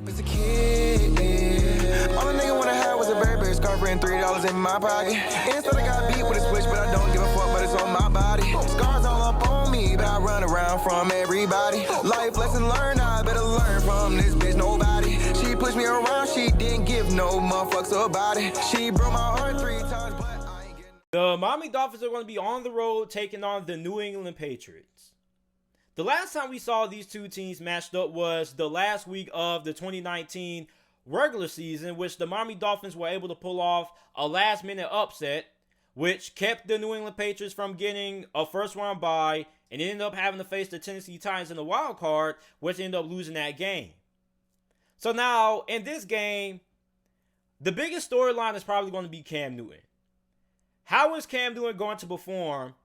As a kid, all a nigga wanna have was a Burberry scarf and $3 in my pocket. Instead I got beat with a switch, but I don't give a fuck, but it's on my body. Scars all up on me, but I run around from everybody. Life lesson learned, I better learn from this bitch, nobody. She pushed me around, she didn't give no motherfucks about it. She broke my heart 3 times, but I ain't getting... The Miami Dolphins are going to be on the road taking on the New England Patriots. The last time we saw these two teams matched up was the last week of the 2019 regular season, which the Miami Dolphins were able to pull off a last-minute upset, which kept the New England Patriots from getting a first-round bye and ended up having to face the Tennessee Titans in the wild card, which ended up losing that game. So now, in this game, the biggest storyline is probably going to be Cam Newton. How is Cam Newton going to perform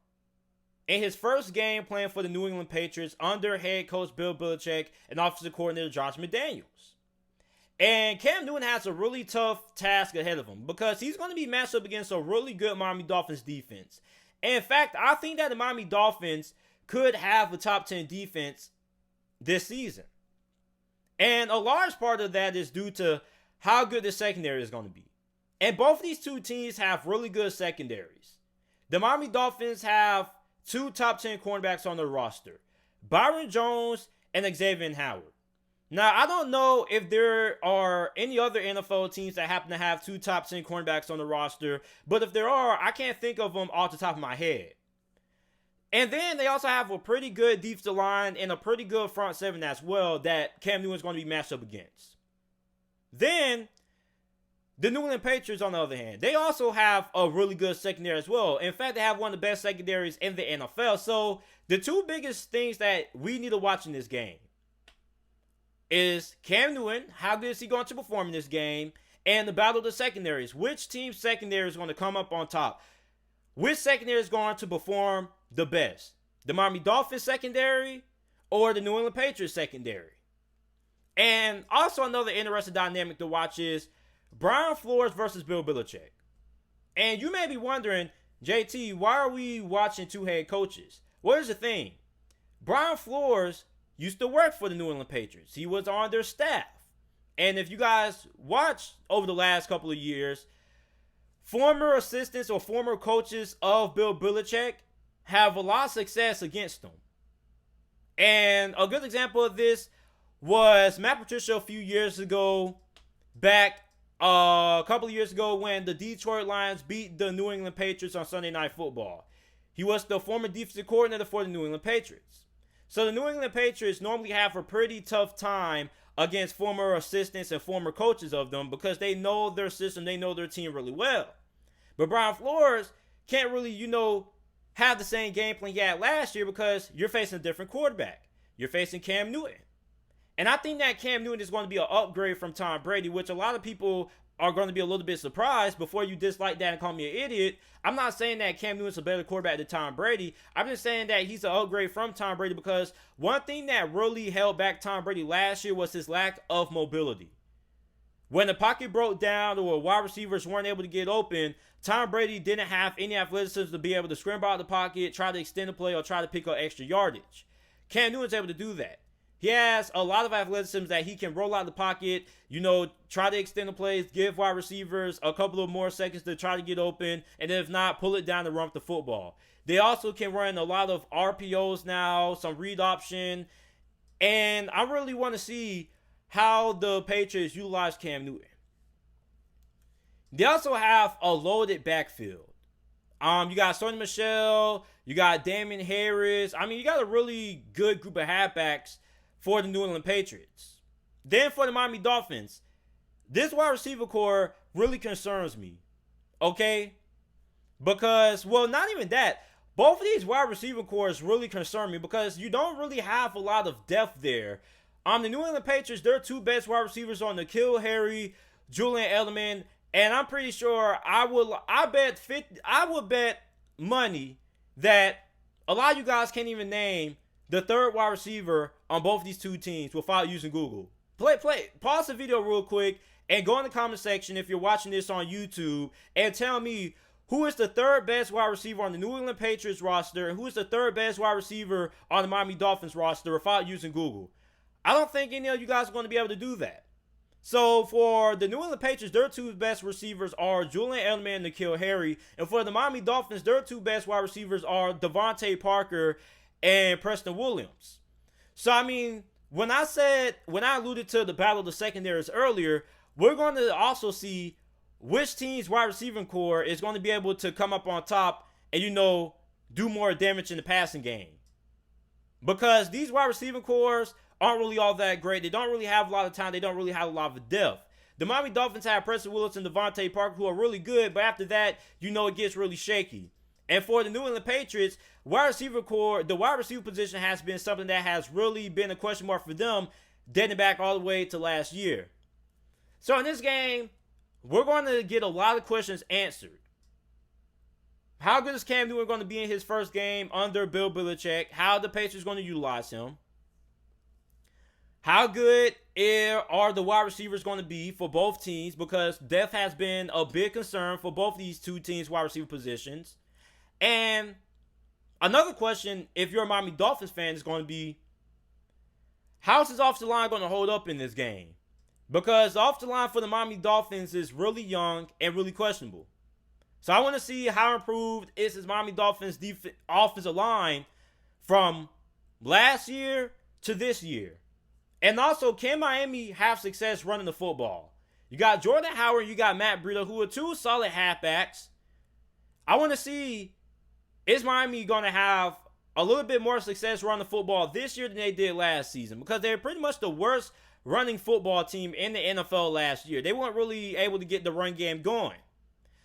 in his first game playing for the New England Patriots under head coach Bill Belichick and offensive coordinator Josh McDaniels? And Cam Newton has a really tough task ahead of him because he's going to be matched up against a really good Miami Dolphins defense. And in fact, I think that the Miami Dolphins could have a top 10 defense this season. And a large part of that is due to how good the secondary is going to be. And both of these two teams have really good secondaries. The Miami Dolphins have 2 top 10 cornerbacks on their roster, Byron Jones and Xavier Howard. Now, I don't know if there are any other NFL teams that happen to have 2 top 10 cornerbacks on the roster, but if there are, I can't think of them off the top of my head. And then they also have a pretty good defensive line and a pretty good front seven as well that Cam Newton is going to be matched up against. Then, the New England Patriots, on the other hand, they also have a really good secondary as well. In fact, they have one of the best secondaries in the NFL. So, the 2 biggest things that we need to watch in this game is Cam Newton, how good is he going to perform in this game, and the battle of the secondaries. Which team's secondary is going to come up on top? Which secondary is going to perform the best? The Miami Dolphins secondary or the New England Patriots secondary? And also another interesting dynamic to watch is Brian Flores versus Bill Belichick. And you may be wondering, JT, why are we watching 2 head coaches? Well, here's the thing. Brian Flores used to work for the New England Patriots. He was on their staff. And if you guys watch over the last couple of years, former assistants or former coaches of Bill Belichick have a lot of success against him. And a good example of this was Matt Patricia a few years ago, back a couple of years ago when the Detroit Lions beat the New England Patriots on Sunday Night Football. He was the former defensive coordinator for the New England Patriots. So the New England Patriots normally have a pretty tough time against former assistants and former coaches of them because they know their system, they know their team really well. But Brian Flores can't really, have the same game plan he had last year because you're facing a different quarterback. You're facing Cam Newton. And I think that Cam Newton is going to be an upgrade from Tom Brady, which a lot of people are going to be a little bit surprised. Before you dislike that and call me an idiot, I'm not saying that Cam Newton's a better quarterback than Tom Brady. I'm just saying that he's an upgrade from Tom Brady because one thing that really held back Tom Brady last year was his lack of mobility. When the pocket broke down or wide receivers weren't able to get open, Tom Brady didn't have any athleticism to be able to scramble out of the pocket, try to extend the play, or try to pick up extra yardage. Cam Newton's able to do that. He has a lot of athleticism that he can roll out of the pocket, try to extend the plays, give wide receivers a couple of more seconds to try to get open, and then if not, pull it down and run with the football. They also can run a lot of RPOs now, some read option, and I really want to see how the Patriots utilize Cam Newton. They also have a loaded backfield. You got Sonny Michel, you got Damian Harris. You got a really good group of halfbacks for the New England Patriots. Then for the Miami Dolphins, this wide receiver core really concerns me. Okay? Because, not even that. Both of these wide receiver cores really concern me because you don't really have a lot of depth there. The New England Patriots, their 2 best wide receivers are N'Keal Harry, Julian Edelman, and I'm pretty sure I would bet money that a lot of you guys can't even name the 3rd wide receiver on both of these 2 teams without using Google. Pause the video real quick and go in the comment section if you're watching this on YouTube and tell me who is the 3rd best wide receiver on the New England Patriots roster and who is the 3rd best wide receiver on the Miami Dolphins roster without using Google. I don't think any of you guys are going to be able to do that. So for the New England Patriots, their two best receivers are Julian Edelman and N'Keal Harry. And for the Miami Dolphins, their two best wide receivers are Devontae Parker and Preston Williams. So, I mean, when I alluded to the battle of the secondaries earlier, we're going to also see which team's wide receiving core is going to be able to come up on top and, do more damage in the passing game. Because these wide receiving cores aren't really all that great. They don't really have a lot of time. They don't really have a lot of depth. The Miami Dolphins have Preston Williams and Devontae Parker, who are really good, but after that, it gets really shaky. And for the New England Patriots, the wide receiver position has been something that has really been a question mark for them, dating back all the way to last year. So in this game, we're going to get a lot of questions answered. How good is Cam Newton going to be in his first game under Bill Belichick? How are the Patriots going to utilize him? How good are the wide receivers going to be for both teams? Because depth has been a big concern for both these two teams' wide receiver positions. And another question, if you're a Miami Dolphins fan, is going to be, how's his offensive line going to hold up in this game? Because the offensive line for the Miami Dolphins is really young and really questionable. So I want to see how improved is his Miami Dolphins offensive line from last year to this year. And also, can Miami have success running the football? You got Jordan Howard, you got Matt Breida, who are two solid halfbacks. I want to see, is Miami going to have a little bit more success running the football this year than they did last season? Because they're pretty much the worst running football team in the NFL last year. They weren't really able to get the run game going.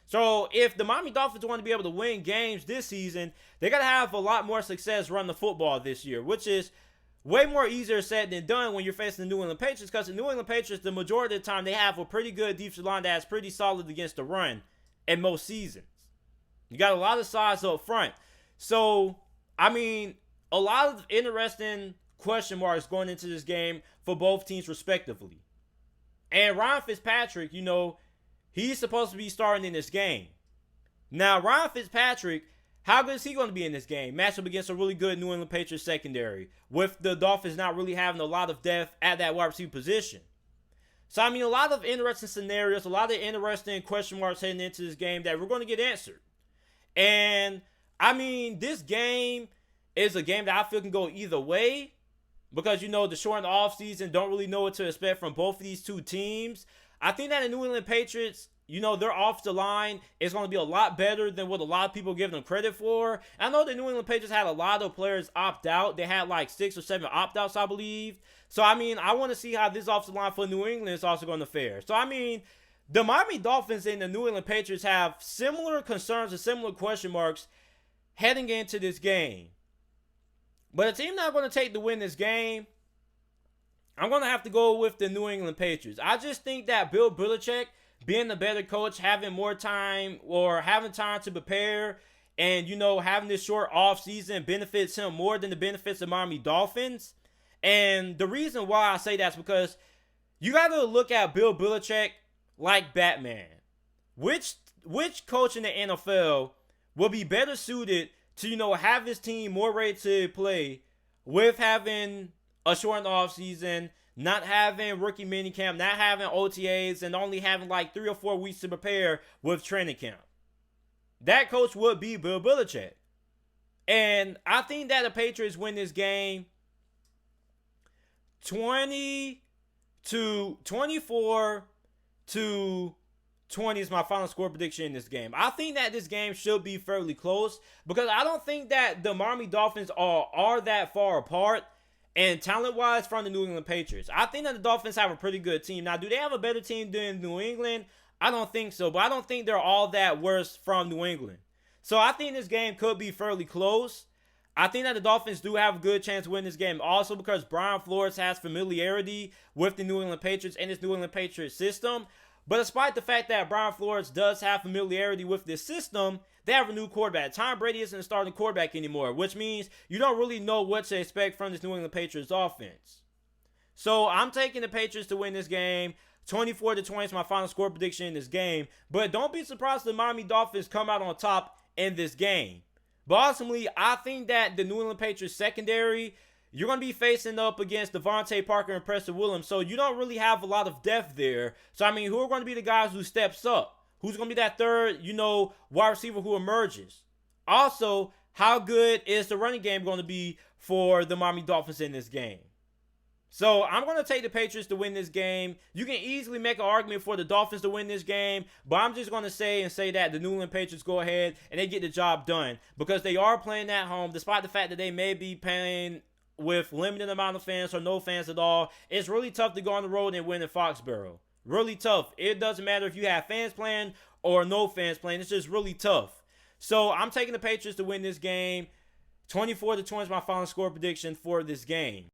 So if the Miami Dolphins want to be able to win games this season, they got to have a lot more success running the football this year, which is way more easier said than done when you're facing the New England Patriots, because the New England Patriots, the majority of the time, they have a pretty good defensive line that's pretty solid against the run in most seasons. You got a lot of size up front. So, I mean, a lot of interesting question marks going into this game for both teams respectively. And Ryan Fitzpatrick, he's supposed to be starting in this game. Now, Ryan Fitzpatrick, how good is he going to be in this game? Matched up against a really good New England Patriots secondary, with the Dolphins not really having a lot of depth at that wide receiver position. So, I mean, a lot of interesting scenarios, a lot of interesting question marks heading into this game that we're going to get answered. And, I mean, this game is a game that I feel can go either way, because, the short offseason, don't really know what to expect from both of these two teams. I think that the New England Patriots, their offensive line is going to be a lot better than what a lot of people give them credit for. I know the New England Patriots had a lot of players opt out. They had like 6 or 7 opt-outs, I believe. So, I mean, I want to see how this offensive line for New England is also going to fare. So, I mean, the Miami Dolphins and the New England Patriots have similar concerns and similar question marks heading into this game. But the team not going to take to win this game, I'm going to have to go with the New England Patriots. I just think that Bill Belichick, being the better coach, having more time or having time to prepare and, having this short off season benefits him more than the benefits of Miami Dolphins. And the reason why I say that is because you got to look at Bill Belichick like Batman. Which coach in the NFL will be better suited to, have his team more ready to play with having a short off season, not having rookie minicamp, not having OTAs, and only having like 3 or 4 weeks to prepare with training camp? That coach would be Bill Belichick. And I think that the Patriots win this game 24 to 20 is my final score prediction in this game. I think that this game should be fairly close, because I don't think that the Miami Dolphins are that far apart and talent-wise from the New England Patriots. I think that the Dolphins have a pretty good team. Now, do they have a better team than New England? I don't think so, but I don't think they're all that worse from New England. So I think this game could be fairly close. I think that the Dolphins do have a good chance to win this game also because Brian Flores has familiarity with the New England Patriots and this New England Patriots system. But despite the fact that Brian Flores does have familiarity with this system, they have a new quarterback. Tom Brady isn't a starting quarterback anymore, which means you don't really know what to expect from this New England Patriots offense. So I'm taking the Patriots to win this game. 24 to 20 is my final score prediction in this game. But don't be surprised if the Miami Dolphins come out on top in this game. But ultimately, I think that the New England Patriots secondary you're going to be facing up against Devontae Parker and Preston Williams. So you don't really have a lot of depth there. So, I mean, who are going to be the guys who steps up? Who's going to be that third, wide receiver who emerges? Also, how good is the running game going to be for the Miami Dolphins in this game? So I'm going to take the Patriots to win this game. You can easily make an argument for the Dolphins to win this game, but I'm just going to say that the New England Patriots go ahead and they get the job done because they are playing at home, despite the fact that they may be playing with limited amount of fans or no fans at all. It's really tough to go on the road and win in Foxborough. Really tough. It doesn't matter if you have fans playing or no fans playing. It's just really tough. So I'm taking the Patriots to win this game. 24-20 is my final score prediction for this game.